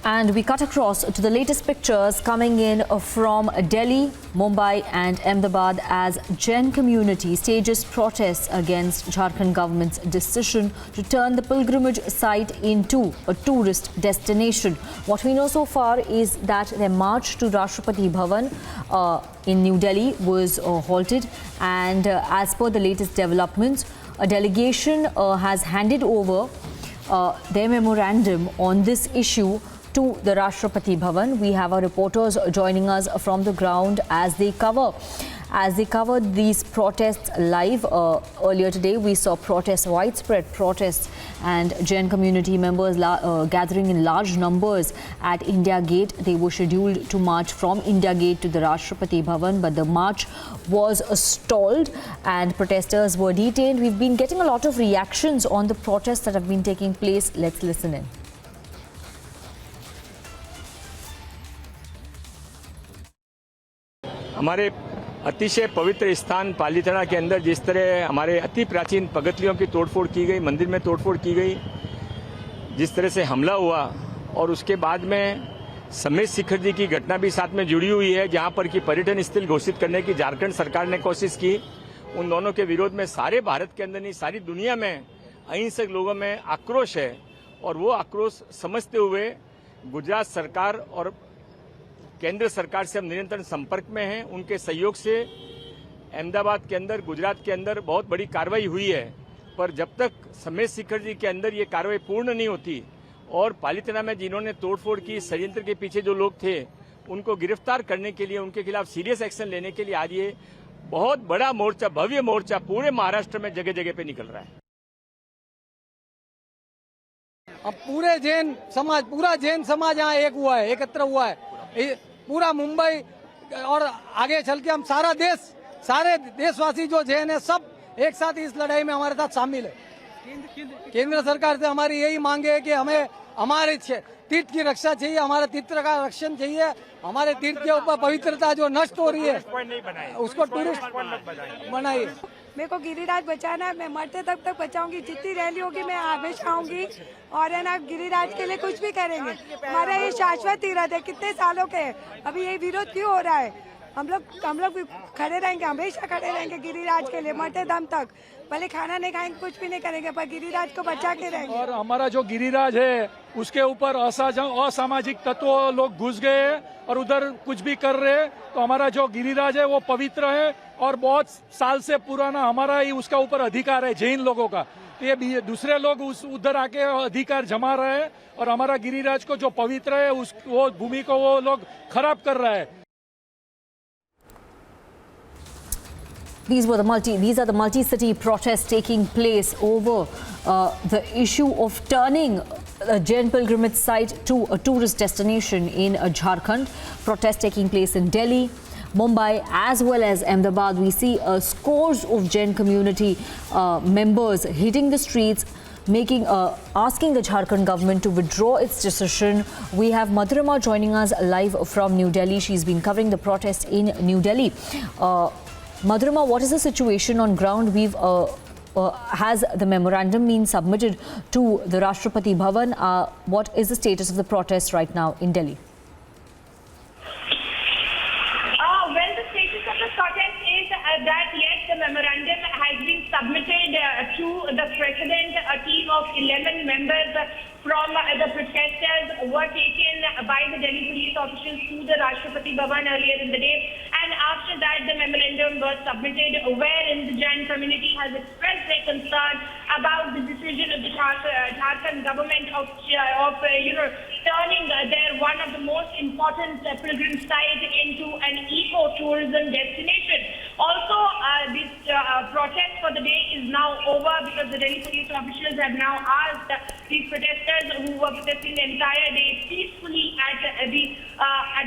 And we cut across to the latest pictures coming in from Delhi, Mumbai and Ahmedabad as Jain community stages protests against Jharkhand government's decision to turn the pilgrimage site into a tourist destination. What we know so far is that their march to Rashtrapati Bhavan in New Delhi was halted, and as per the latest developments, a delegation has handed over their memorandum on this issue to the Rashtrapati Bhavan. We have our reporters joining us from the ground as they covered these protests live. Earlier today, we saw widespread protests, and Jain community members gathering in large numbers at India Gate. They were scheduled to march from India Gate to the Rashtrapati Bhavan, but the march was stalled and protesters were detained. We've been getting a lot of reactions on the protests that have been taking place. Let's listen in. हमारे अतिशय पवित्र स्थान पालीताना के अंदर जिस तरह हमारे अति प्राचीन पगतियों की तोड़फोड़ की गई, मंदिर में तोड़फोड़ की गई, जिस तरह से हमला हुआ और उसके बाद में समेत शिखर जी की घटना भी साथ में जुड़ी हुई है, जहां पर कि पर्यटन स्थल घोषित करने की झारखंड सरकार ने कोशिश की। उन दोनों के विरोध में सारे भारत के अंदर नहीं, सारी दुनिया में अहिंसक लोगों में आक्रोश है, और वो आक्रोश समझते हुए गुजरात सरकार और केंद्र सरकार से हम निरंतर संपर्क में हैं। उनके सहयोग से अहमदाबाद के अंदर, गुजरात के अंदर बहुत बड़ी कार्रवाई हुई है, पर जब तक समेत शिखर जी के अंदर ये कार्रवाई पूर्ण नहीं होती और पालीताना में जिन्होंने तोड़फोड़ की, षड्यंत्र के पीछे जो लोग थे, उनको गिरफ्तार करने के लिए, उनके खिलाफ सीरियस एक्शन लेने के लिए आज ये बहुत बड़ा मोर्चा, भव्य मोर्चा पूरे महाराष्ट्र में जगह जगह पे निकल रहा है। अब पूरा जैन समाज यहाँ एकत्र हुआ है। पूरा मुंबई और आगे चल के हम सारे देशवासी जो जैन है, सब एक साथ इस लड़ाई में हमारे साथ शामिल है। केंद्र सरकार से हमारी यही मांग है कि हमें हमारे तीर्थ की रक्षा चाहिए, हमारे तीर्थ का रक्षण चाहिए। हमारे तीर्थ के ऊपर पवित्रता जो नष्ट हो रही है उसको टूरिस्ट बनाइए। मेरे को गिरिराज बचाना है, मैं मरते तक बचाऊंगी। जितनी रैली होगी मैं हमेशा आऊंगी, और है ना, गिरिराज के लिए कुछ भी करेंगे। हमारा ये शाश्वत तीर्थ है, कितने सालों के है, अभी ये विरोध क्यों हो रहा है? हम लोग खड़े रहेंगे, हमेशा खड़े रहेंगे गिरिराज के लिए, मरते दम तक। भले खाना नहीं खाएंगे, कुछ भी नहीं करेंगे, पर गिरिराज को बचा के रहेंगे। और हमारा जो गिरिराज है उसके ऊपर असामाजिक तत्व लोग घुस गए और उधर कुछ भी कर रहे, तो हमारा जो गिरिराज है वो पवित्र है और बहुत साल से पुराना हमारा ही उसका ऊपर अधिकार है जैन लोगों का। तो ये दूसरे लोग उधर आके अधिकार जमा रहे हैं और हमारा गिरिराज को जो पवित्र है वो भूमि को वो लोग खराब कर रहा है। These are the multi-city protests taking place over the issue of turning a Jain pilgrimage site to a tourist destination in Jharkhand. Protests taking place in Delhi, Mumbai as well as Ahmedabad. We see scores of Jain community members hitting the streets, asking the Jharkhand government to withdraw its decision. We have Madhurima joining us live from New Delhi. She's been covering the protest in New Delhi. Madhurima, what is the situation on ground? Has the memorandum been submitted to the Rashtrapati Bhavan? What is the status of the protest right now in Delhi? Well, the status of the protest is that yes, the memorandum has been submitted to the president. A team of 11 members from the protesters were taken by the Delhi police officials to the Rashtrapati Bhavan earlier in the day. And after that, the memorandum was submitted, wherein the Jain community has expressed their concern about the decision of the Jharkhand government of turning their one of the most important pilgrim site into an eco-tourism destination. Also, this protest for the day is now over because the Delhi police officials have now asked these protesters who were protesting the entire day peacefully at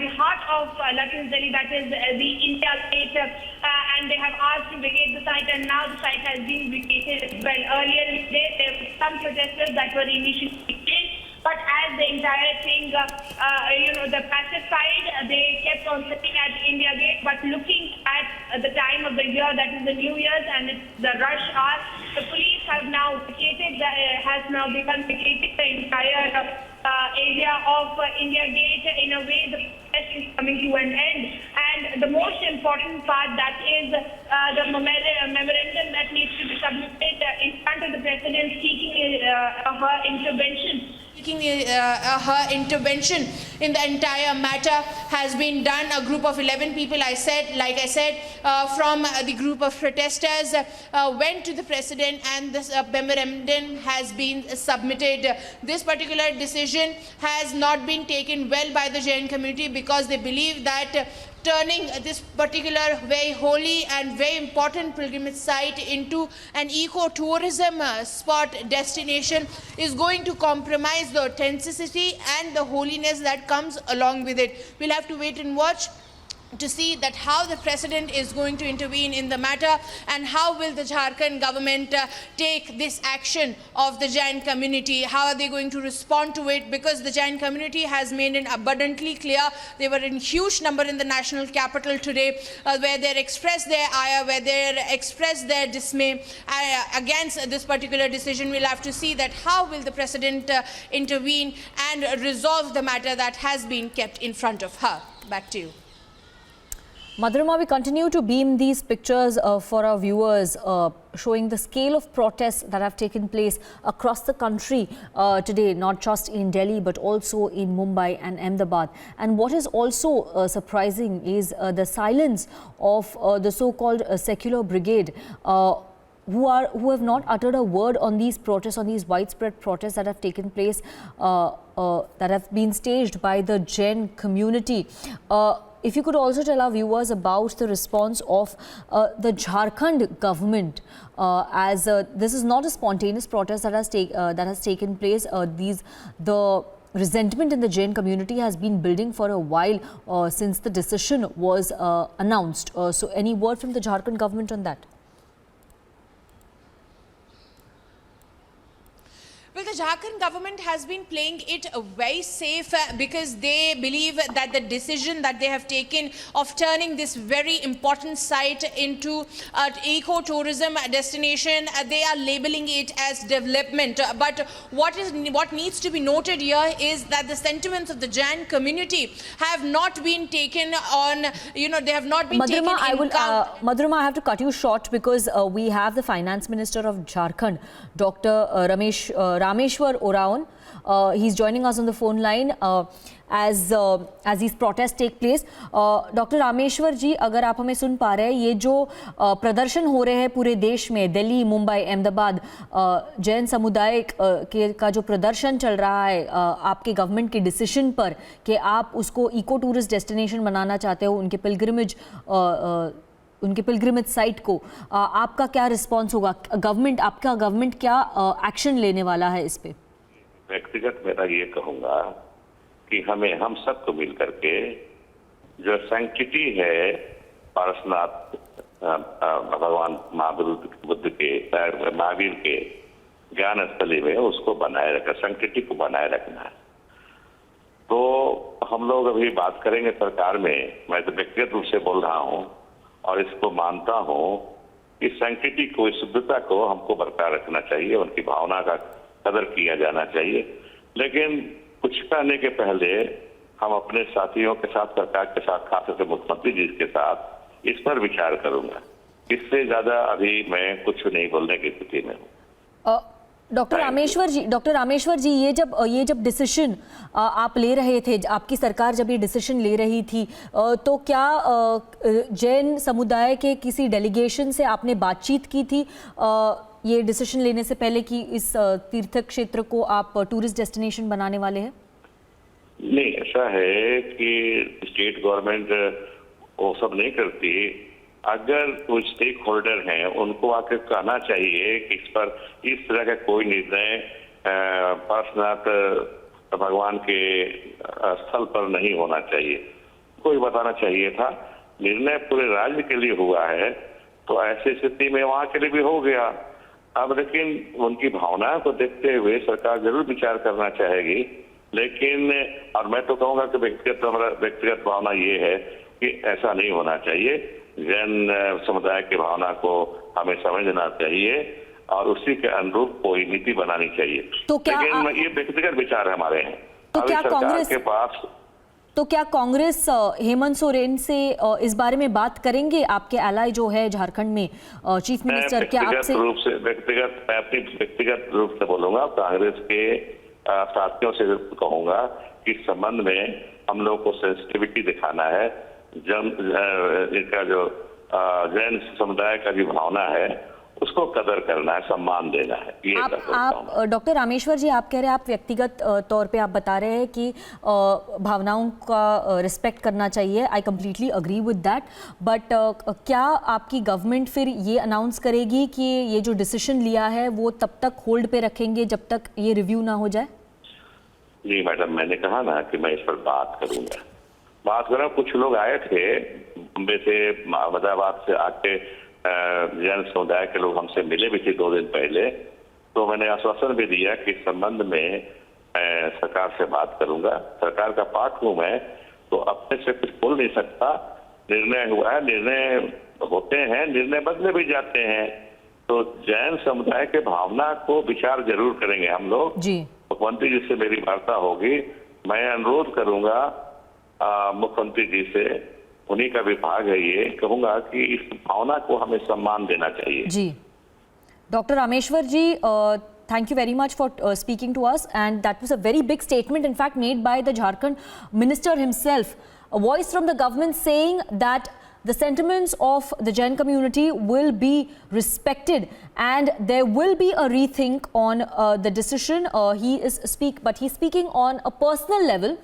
the heart of Lutyens Delhi, that is the India Gate, and they have asked to vacate the site, and now the site has been vacated as well. Earlier in the day, there were some protesters that were initially detained, but as the entire thing, the passive side, they kept on sitting at India Gate, but looking at the time of the year, that is the New Year's, and it's the rush hour, the police have now vacated, has now begun vacating the entire area of India Gate. In a way, the protest is coming to an end. And the most important part, that is the memorandum that needs to be submitted in front of the President seeking her intervention. Her intervention in the entire matter has been done. A group of 11 people, like I said, from the group of protesters went to the President, and this memorandum has been submitted. This particular decision has not been taken well by the Jain community, because they believe that turning this particular very holy and very important pilgrimage site into an eco-tourism spot destination is going to compromise the authenticity and the holiness that comes along with it. We'll have to wait and watch to see that how the President is going to intervene in the matter, and how will the Jharkhand government take this action of the Jain community. How are they going to respond to it? Because the Jain community has made it abundantly clear. They were in huge number in the national capital today, where they expressed their ire, where they expressed their dismay against this particular decision. We'll have to see that how will the President intervene and resolve the matter that has been kept in front of her. Back to you. Madhurima, we continue to beam these pictures for our viewers, showing the scale of protests that have taken place across the country today, not just in Delhi, but also in Mumbai and Ahmedabad. And what is also surprising is the silence of the so-called secular brigade, who have not uttered a word on these protests, on these widespread protests that have taken place, that have been staged by the Jain community. If you could also tell our viewers about the response of the Jharkhand government, as this is not a spontaneous protest that has taken place. The resentment in the Jain community has been building for a while since the decision was announced. So, any word from the Jharkhand government on that? Well, the Jharkhand government has been playing it very safe because they believe that the decision that they have taken of turning this very important site into an eco-tourism destination, they are labeling it as development. But what needs to be noted here is that the sentiments of the Jain community have not been taken on, they have not been taken in account. Madhurima, I have to cut you short because we have the Finance Minister of Jharkhand, Dr. Rameshwar Oraon. He's joining us on the phone line as these protests take place. Dr. Rameshwar ji, अगर आप हमें सुन पा रहे हैं, ये जो प्रदर्शन हो रहे हैं पूरे देश में, दिल्ली, मुंबई, अहमदाबाद, जैन समुदाय का जो प्रदर्शन चल रहा है आपके गवर्नमेंट के डिसीजन पर कि आप उसको इको टूरिस्ट डेस्टिनेशन बनाना चाहते हो, उनके पिलग्रिमेज साइट को, आपका क्या रिस्पांस होगा? आपका गवर्नमेंट क्या एक्शन लेने वाला है इस पे? व्यक्तिगत मेरा ये कहूँगा कि हम सबको मिल करके जो सैंक्टिटी है पारसनाथ भगवान महावीर के ज्ञान स्थली में, उसको बनाए रखना, सैंक्टिटी को बनाए रखना है। तो हम लोग अभी बात करेंगे सरकार में। मैं तो व्यक्तिगत रूप से बोल रहा हूँ और इसको मानता हूँ कि सैंक्टिटी को, इस शुद्धता को हमको बरकरार रखना चाहिए, उनकी भावना का कदर किया जाना चाहिए। लेकिन कुछ कहने के पहले हम अपने साथियों के साथ, सरकार के साथ, खासकर मुख्यमंत्री जी के साथ इस पर विचार करूंगा। इससे ज्यादा अभी मैं कुछ नहीं बोलने की स्थिति में हूँ। डॉक्टर रामेश्वर जी, ये जब डिसीजन आप ले रहे थे, आपकी सरकार जब ये डिसीजन ले रही थी, तो क्या जैन समुदाय के किसी डेलीगेशन से आपने बातचीत की थी ये डिसीजन लेने से पहले कि इस तीर्थ क्षेत्र को आप टूरिस्ट डेस्टिनेशन बनाने वाले हैं? नहीं, ऐसा है कि स्टेट गवर्नमेंट वो सब नहीं करती। अगर कोई स्टेक होल्डर हैं, उनको आकर कहना चाहिए कि इस पर इस तरह का कोई निर्णय पार्श्वनाथ भगवान के स्थल पर नहीं होना चाहिए। कोई बताना चाहिए था। निर्णय पूरे राज्य के लिए हुआ है, तो ऐसी स्थिति में वहां के लिए भी हो गया। अब लेकिन उनकी भावना को देखते हुए सरकार जरूर विचार करना चाहेगी। लेकिन और मैं तो कहूँगा कि व्यक्तिगत भावना ये है कि ऐसा नहीं होना चाहिए। जैन समुदाय की भावना को हमें समझना चाहिए और उसी के अनुरूप कोई नीति बनानी चाहिए। तो क्या लेकिन ये व्यक्तिगत विचार हमारे हैं। क्या कांग्रेस के पास तो क्या कांग्रेस हेमंत सोरेन से इस बारे में बात करेंगे? आपके एलाई जो है झारखंड में चीफ मिनिस्टर, क्या आपसे व्यक्तिगत रूप से बोलूंगा, कांग्रेस के साथियों से कहूंगा कि इस संबंध में हम लोग को सेंसिटिविटी दिखाना है। इनका जो जैन समुदाय का जो भावना है उसको कदर करना है, सम्मान देना है। ये आप डॉक्टर रामेश्वर जी, आप कह रहे हैं, आप व्यक्तिगत तौर पे आप बता रहे हैं कि भावनाओं का रिस्पेक्ट करना चाहिए। I completely agree with that, but क्या आपकी गवर्नमेंट फिर ये अनाउंस करेगी कि ये जो डिसीजन लिया है वो तब तक होल्ड पे रखेंगे जब तक ये रिव्यू ना हो जाए? जी मैडम, मैंने कहा ना कि मैं इस पर बात करूंगा। कुछ लोग आए थे बम्बे से, अहमदाबाद से आके जैन समुदाय के लोग हमसे मिले भी थे 2 दिन पहले, तो मैंने आश्वासन भी दिया कि इस संबंध में सरकार से बात करूंगा। सरकार का पार्ट हूं मैं, तो अपने से कुछ बोल नहीं सकता। निर्णय हुआ है, निर्णय होते हैं, निर्णय बदले भी जाते हैं, तो जैन समुदाय के भावना को विचार जरूर करेंगे हम लोग। मुख्यमंत्री जी से मेरी वार्ता होगी, मैं अनुरोध करूंगा मुख्यमंत्री जी से, उन्हीं का विभाग है ये, कहूंगा कि इस भावना को हमें सम्मान देना चाहिए। जी doctor Rameshwar ji, thank you very much for speaking to us, and that was a very big statement in fact made by the Jharkhand minister himself, a voice from the government saying that the sentiments of the Jain community will be respected and there will be a rethink on the decision. He's speaking on a personal level.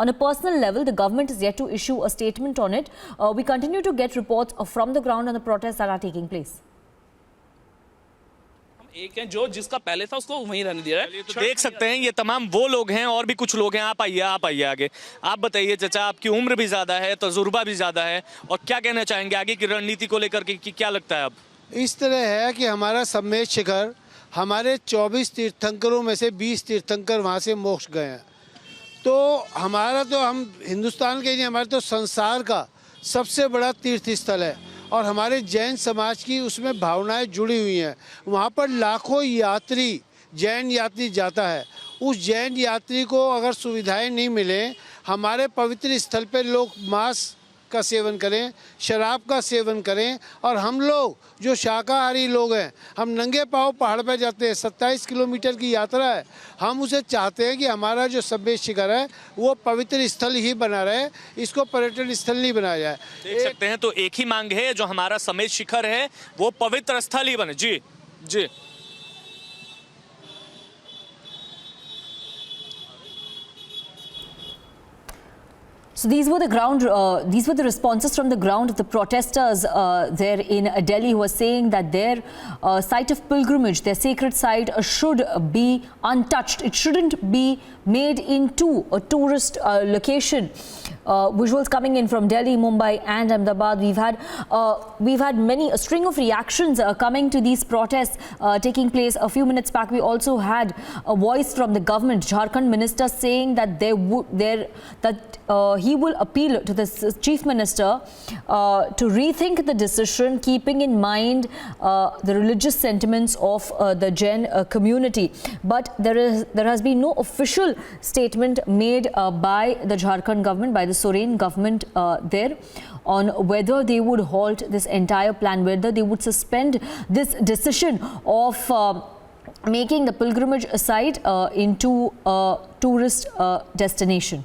On a personal level, the government is yet to issue a statement on it. We continue to get reports from the ground on the protests that are taking place. एक है जो जिसका पहले था उसको वहीं रहने दिया है। तो देख सकते हैं ये तमाम वो लोग हैं, और भी कुछ लोग हैं। आप आइए आगे। आप बताइए चाचा, आपकी उम्र भी ज्यादा है, तजुर्बा भी ज्यादा है, और क्या कहना चाहेंगे आगे की रणनीति को लेकर के, क्या लगता है अब? इस तरह है कि हमारा सम्मेद शिखर, हमारे 24 तीर्थंकरों में से 20 तीर्थंकर वहाँ से मोक्ष गए हैं। तो हम हिंदुस्तान के नहीं, हमारे तो संसार का सबसे बड़ा तीर्थ स्थल है, और हमारे जैन समाज की उसमें भावनाएं जुड़ी हुई हैं। वहाँ पर लाखों यात्री, जैन यात्री जाता है। उस जैन यात्री को अगर सुविधाएं नहीं मिले, हमारे पवित्र स्थल पर लोग मांस का सेवन करें, शराब का सेवन करें, और हम लोग जो शाकाहारी लोग हैं, हम नंगे पांव पहाड़ पर जाते हैं। 27 किलोमीटर की यात्रा है। हम उसे चाहते हैं कि हमारा जो सम्मेद शिखर है वो पवित्र स्थल ही बना रहे, इसको पर्यटन स्थल नहीं बनाया जाए। देख सकते हैं, तो एक ही मांग है, जो हमारा सम्मेद शिखर है वो पवित्र स्थल ही बने। जी जी So these were the responses from the ground of the protesters there in Delhi, who were saying that their site of pilgrimage, their sacred site, should be untouched. It shouldn't be made into a tourist location. Visuals coming in from Delhi, Mumbai and Ahmedabad. We've had a string of reactions coming to these protests taking place. A few minutes back, we also had a voice from the government, Jharkhand minister, saying that he will appeal to the chief minister to rethink the decision, keeping in mind the religious sentiments of the Jain community. But there has been no official statement made by the Jharkhand government, by the Soren government there, on whether they would halt this entire plan, whether they would suspend this decision of making the pilgrimage site into a tourist destination.